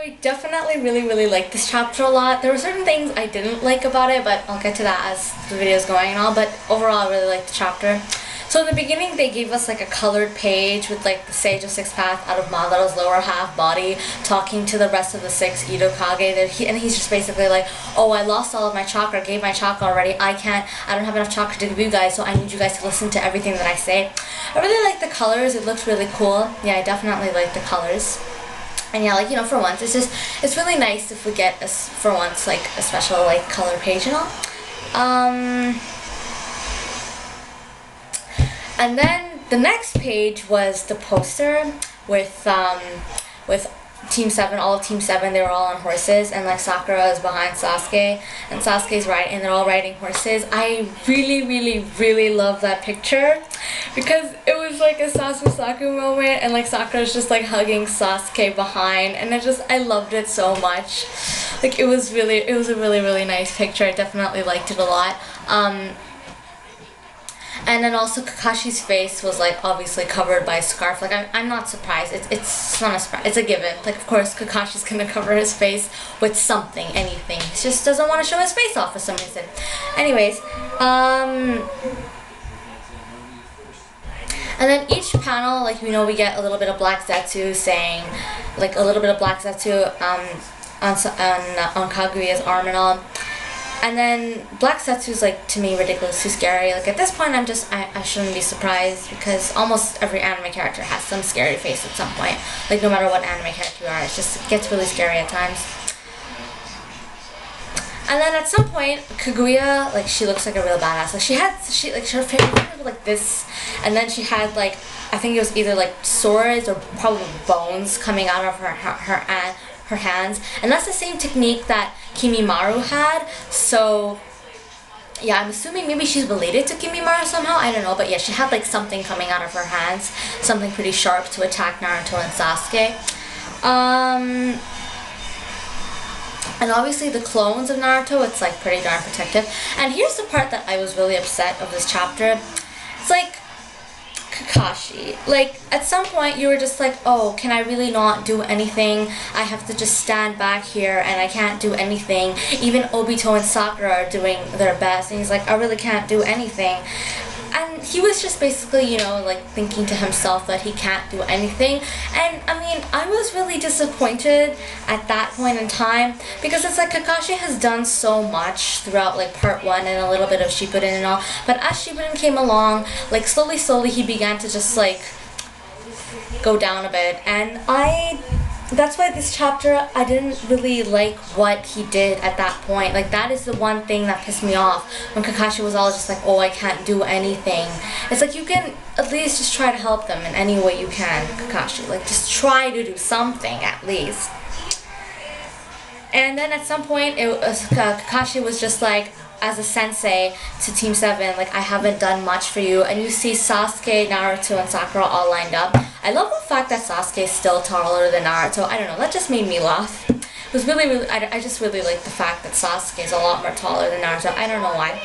I definitely really liked this chapter a lot. There were certain things I didn't like about it, but I'll get to that as the video is going and all, but overall I really liked the chapter. So in the beginning they gave us like a colored page with like the Sage of Six Paths out of Madar's lower half body talking to the rest of the six Idokage, and he's just basically like, oh, I lost all of my chakra, gave my chakra already, I don't have enough chakra to give you guys, so I need you guys to listen to everything that I say. I really like the colors, it looked really cool. Yeah, I definitely like the colors. And yeah, like, you know, for once, it's really nice if we get, for once, like, a special, like, color page and all. And then the next page was the poster with Team 7, all of Team 7, they were all on horses, and like Sakura is behind Sasuke, and Sasuke's riding, and they're all riding horses. I really love that picture, because it was like a Sasusaku moment, and like Sakura's just like hugging Sasuke behind, and I loved it so much. Like it was a really nice picture. I definitely liked it a lot. And then also Kakashi's face was like obviously covered by a scarf. Like I'm not surprised. It's not a surprise. It's a given. Like of course Kakashi's gonna cover his face with something, anything. He just doesn't want to show his face off for some reason. Anyways, and then each panel, like, you know, we get a little bit of Black Zetsu saying, like a little bit of Black Zetsu on Kaguya's arm and all. And then Black Zetsu's like, to me, ridiculously scary. Like at this point I shouldn't be surprised, because almost every anime character has some scary face at some point. Like no matter what anime character you are, it gets really scary at times. And then at some point, Kaguya, like, she looks like a real badass. Like her face was like this, and then she had like, I think it was either like swords or probably bones coming out of her hands, and that's the same technique that Kimimaro had. So yeah, I'm assuming maybe she's related to Kimimaro somehow, I don't know, but yeah, she had like something coming out of her hands, something pretty sharp to attack Naruto and Sasuke. And obviously the clones of Naruto, it's like pretty darn protective. And here's the part that I was really upset of this chapter. It's like, Kakashi, like at some point you were just like, oh, can I really not do anything? I have to just stand back here and I can't do anything. Even Obito and Sakura are doing their best, and he's like, I really can't do anything. And he was just basically, you know, like thinking to himself that he can't do anything. And I mean, I was really disappointed at that point in time, because it's like Kakashi has done so much throughout like part 1 and a little bit of Shippuden and all. But as Shippuden came along, like slowly he began to just like go down a bit. And that's why this chapter, I didn't really like what he did at that point. Like that is the one thing that pissed me off, when Kakashi was all just like, oh, I can't do anything. It's like, you can at least just try to help them in any way you can, Kakashi. Like just try to do something at least. And then at some point, Kakashi was just like, as a sensei to Team 7, like, I haven't done much for you. And you see Sasuke, Naruto, and Sakura all lined up. I love the fact that Sasuke is still taller than Naruto. I don't know, that just made me laugh. It was really, I just really like the fact that Sasuke is a lot more taller than Naruto. I don't know why.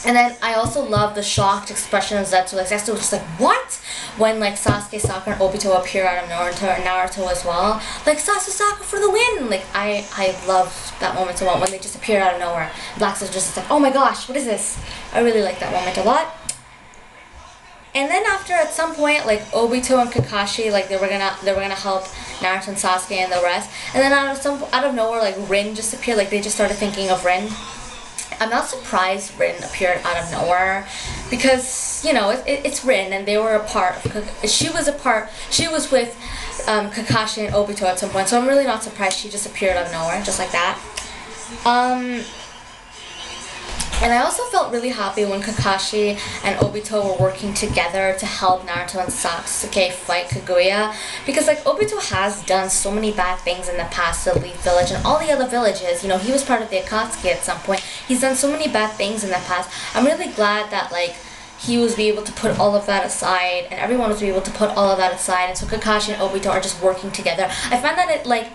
And then I also love the shocked expression of Zetsu. Like Zetsu was just like, what? When like Sasuke, Sakura, and Obito appear out of Naruto, and Naruto as well. Like, Sasusaka for the win! Like, I love that moment so much, when they just appear out of nowhere. Black Zetsu just like, oh my gosh, what is this? I really like that moment a lot. And then after, at some point, like Obito and Kakashi, like they were gonna help Naruto and Sasuke and the rest. And then out of nowhere, like Rin just appeared. Like they just started thinking of Rin. I'm not surprised Rin appeared out of nowhere, because, you know, it's Rin, and they were a part of, she was with Kakashi and Obito at some point, so I'm really not surprised she just appeared out of nowhere, just like that. And I also felt really happy when Kakashi and Obito were working together to help Naruto and Sasuke fight Kaguya, because like Obito has done so many bad things in the past to Leaf Village and all the other villages. You know, he was part of the Akatsuki at some point. He's done so many bad things in the past. I'm really glad that like he was able to put all of that aside, and everyone was able to put all of that aside, and so Kakashi and Obito are just working together. I find that it like